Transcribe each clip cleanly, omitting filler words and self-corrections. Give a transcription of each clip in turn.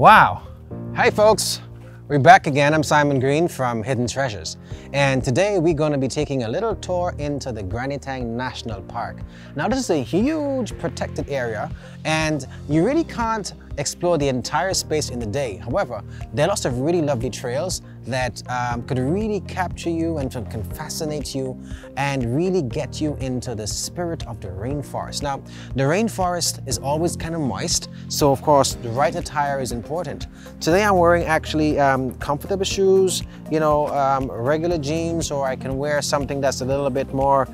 Wow! Hi folks! We're back again. I'm Simon Green from Hidden Treasures. And today we're going to be taking a little tour into the Grand Etang National Park. Now this is a huge protected area and you really can't explore the entire space in the day. However, there are lots of really lovely trails that could really capture you and can fascinate you and really get you into the spirit of the rainforest. Now, the rainforest is always kind of moist, so of course the right attire is important. Today I'm wearing actually comfortable shoes, you know, regular jeans, or I can wear something that's a little bit more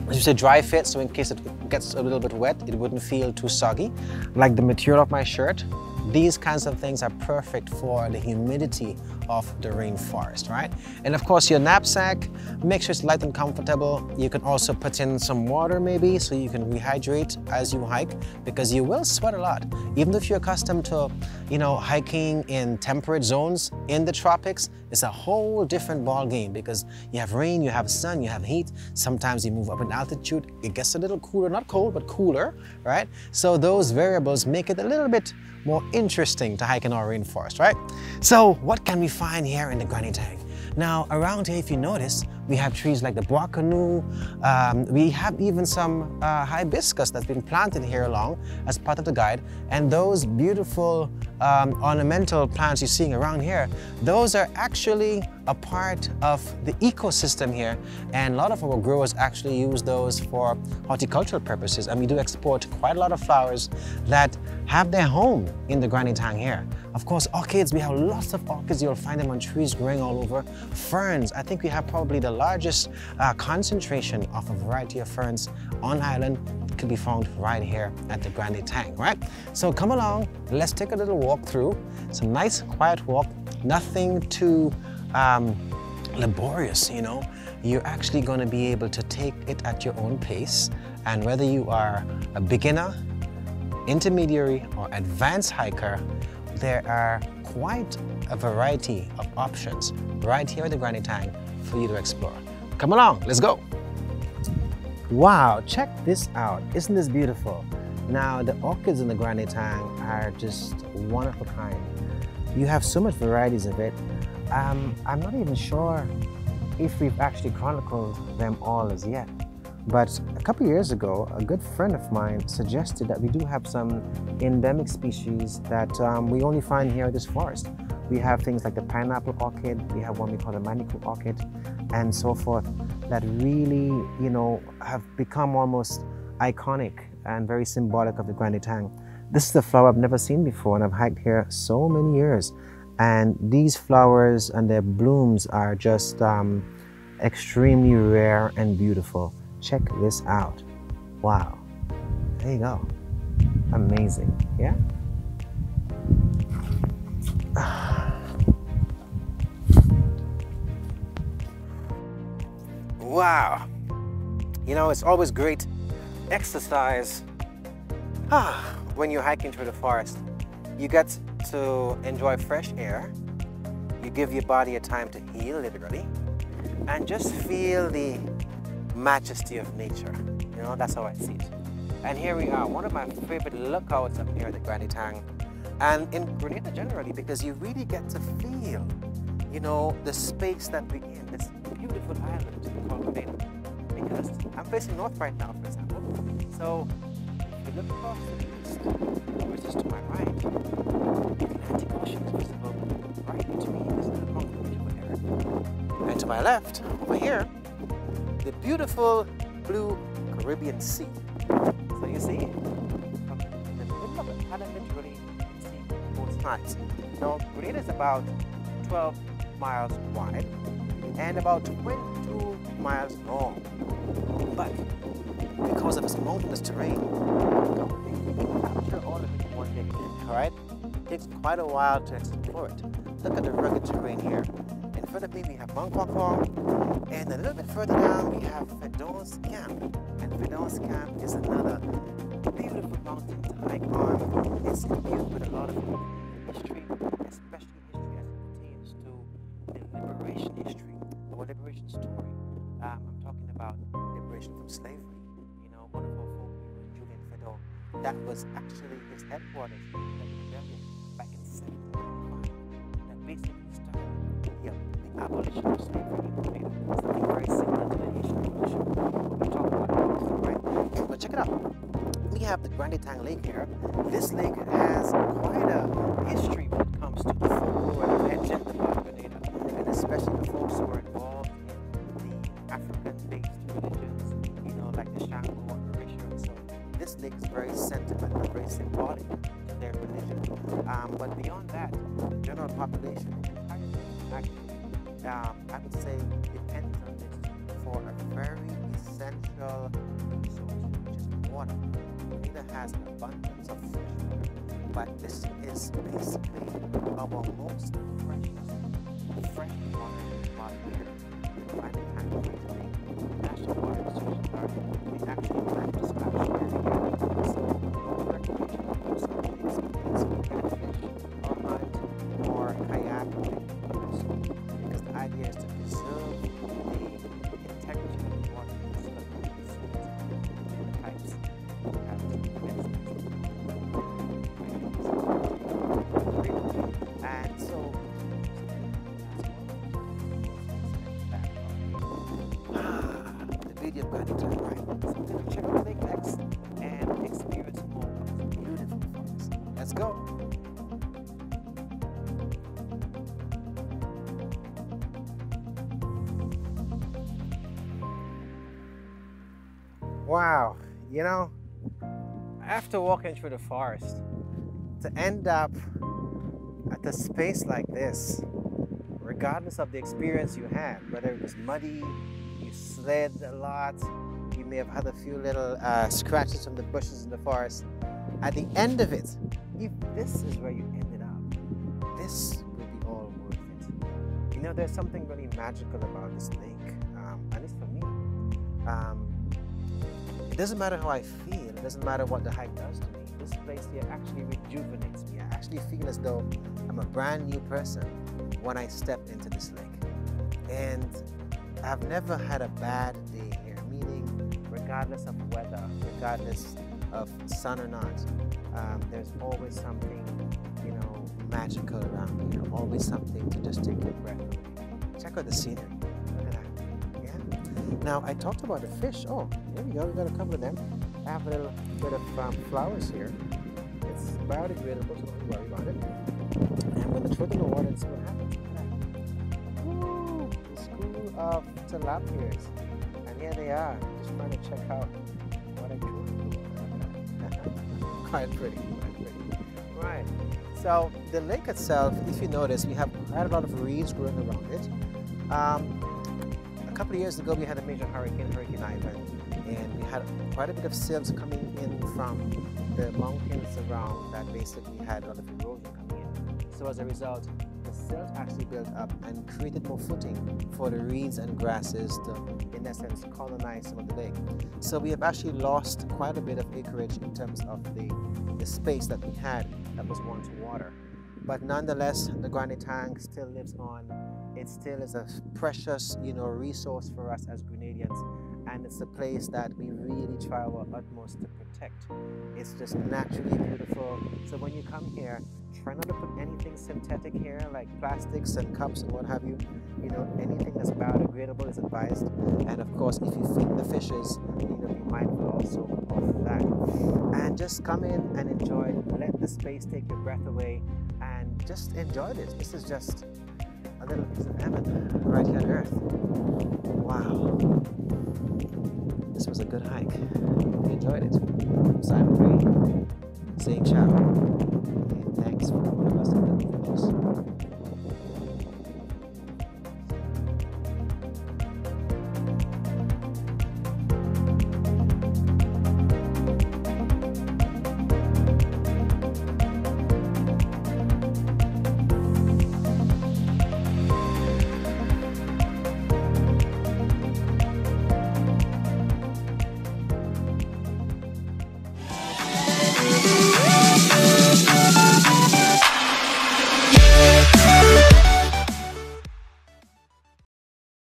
as you say, dry fit, so in case it gets a little bit wet, it wouldn't feel too soggy. Like the material of my shirt, these kinds of things are perfect for the humidity of the rainforest, right? And of course your knapsack, make sure it's light and comfortable. You can also put in some water maybe so you can rehydrate as you hike, because you will sweat a lot. Even if you're accustomed to, you know, hiking in temperate zones in the tropics, it's a whole different ball game because you have rain, you have sun, you have heat. Sometimes you move up in altitude, it gets a little cooler, not cold, but cooler, right? So those variables make it a little bit more interesting to hike in our rainforest, right? So what can we find here in the Grand Etang? Now around here, if you notice, we have trees like the bois canoe. We have even some hibiscus that's been planted here along as part of the guide. And those beautiful ornamental plants you're seeing around here, those are actually a part of the ecosystem here. And a lot of our growers actually use those for horticultural purposes. And we do export quite a lot of flowers that have their home in the Grand Etang here. Of course, orchids, we have lots of orchids. You'll find them on trees growing all over. Ferns, I think we have probably the largest concentration of a variety of ferns on island. It can be found right here at the Grand Etang, right? So come along, let's take a little walk through. It's a nice, quiet walk, nothing too laborious, you know. You're actually going to be able to take it at your own pace. And whether you are a beginner, intermediary, or advanced hiker, there are quite a variety of options right here at the Grand Etang for you to explore. Come along, let's go. Wow, check this out. Isn't this beautiful? Now, the orchids in the Grand Etang are just one of a kind. You have so much varieties of it. I'm not even sure if we've actually chronicled them all as yet. But a couple years ago, a good friend of mine suggested that we do have some endemic species that we only find here in this forest. We have things like the pineapple orchid, we have one we call the manicure orchid, and so forth, that really, you know, have become almost iconic and very symbolic of the Grand Etang. This is a flower I've never seen before, and I've hiked here so many years. And these flowers and their blooms are just extremely rare and beautiful. Check this out. Wow. There you go. Amazing. Yeah? Wow. You know, it's always great exercise when you're hiking through the forest. You get to enjoy fresh air. You give your body a time to heal, literally, and just feel the majesty of nature. You know, that's how I see it. And here we are, one of my favorite lookouts up here at the Grand Etang, and in Grenada generally, because you really get to feel, you know, the space that we're in, this beautiful island called Grenada. Because I'm facing north right now, for example. So if you look across to the east, which is to my right, the Atlantic Ocean is visible right between this little beautiful area. And to my left, over here, the beautiful blue Caribbean Sea. So you see, from the middle of the island, literally, you can see both sides. Now, Grenada is about 12 miles wide and about 22 miles long. But because of its mountainous terrain, you can capture all of it in one day. All right? It takes quite a while to explore it. Look at the rugged terrain here. In front of me, we have Mount Kokong, and a little bit further down, we have Fedon's Camp. And Fedon's Camp is another beautiful mountain to hike on. It's imbued with a lot of history, especially history as it pertains to the liberation history, or liberation story. I'm talking about liberation from slavery. You know, one of our folk heroes, Julian Fedon, that was actually his headquarters, that rebellion basically started the abolition of slavery in Grenada. It's something very similar to the Haitian abolition. We'll talk about it, right? But check it out. We have the Grand Etang Lake here. This lake has quite a history when it comes to the folklore and legend about Grenada, and especially the folks who are involved in the African-based religions, you know, like the Shango or Orisha. So this lake is very sentimental, very symbolic to their religion. But beyond that, the general population actually, I would say, depends on this for a very essential resource, which is water. Grenada has an abundance of fresh water, but this is basically our most precious fresh water body here. The Grand Etang Forest Reserve, National Water Resource Garden, we actually plan to splash here again. So, no recreational use of the experience of catfish or hunt or kayak because the idea is to preserve the integrity of the water so that we can use the types and so the beauty of Grand Etang, right? So we're going to check out the lake next and experience more of the beautiful forest. Let's go! Wow, you know, after walking through the forest, to end up at a space like this, regardless of the experience you had, whether it was muddy, you slid a lot, you may have had a few little scratches from the bushes in the forest, at the end of it, if this is where you ended up, this will be all worth it. You know, there's something really magical about this lake, at least for me. It doesn't matter how I feel, it doesn't matter what the hike does to me. This place here actually rejuvenates me. I actually feel as though I'm a brand new person when I step into this lake. And I've never had a bad day here, meaning regardless of weather, regardless of sun or not, there's always something, you know, magical around here, always something to just take your breath away. Check out the scenery. Look at that. Now, I talked about the fish. Oh, here we go. We got a couple of them. I have a little bit of flowers here. It's biodegradable, so don't worry about it. And I'm going to throw it in the water and see what happens. Woo! A school of tilapias. And here they are. Just trying to check out what I drew in the water. Quite pretty. Quite pretty. Right. So, the lake itself, if you notice, we have quite a lot of reeds growing around it. A couple of years ago, we had a major hurricane, Hurricane Ivan, and we had quite a bit of silts coming in from the mountains around that basically had a lot of erosion coming in. So as a result, the silt actually built up and created more footing for the reeds and grasses to, in essence, colonize some of the lake. So we have actually lost quite a bit of acreage in terms of the space that we had that was once water. But nonetheless, the Grand Etang still lives on. It still is a precious, you know, resource for us as Grenadians, and it's a place that we really try our utmost to protect. It's just naturally beautiful. So when you come here, try not to put anything synthetic here, like plastics and cups and what have you. You know, anything that's biodegradable is advised. And of course, if you feed the fishes, you know, be mindful also of that. And just come in and enjoy. Let the space take your breath away, and just enjoy this. This is just a little piece of heaven right here on earth. Wow. This was a good hike. We enjoyed it. I'm Simon Green, saying ciao. And thanks for all of us in the videos.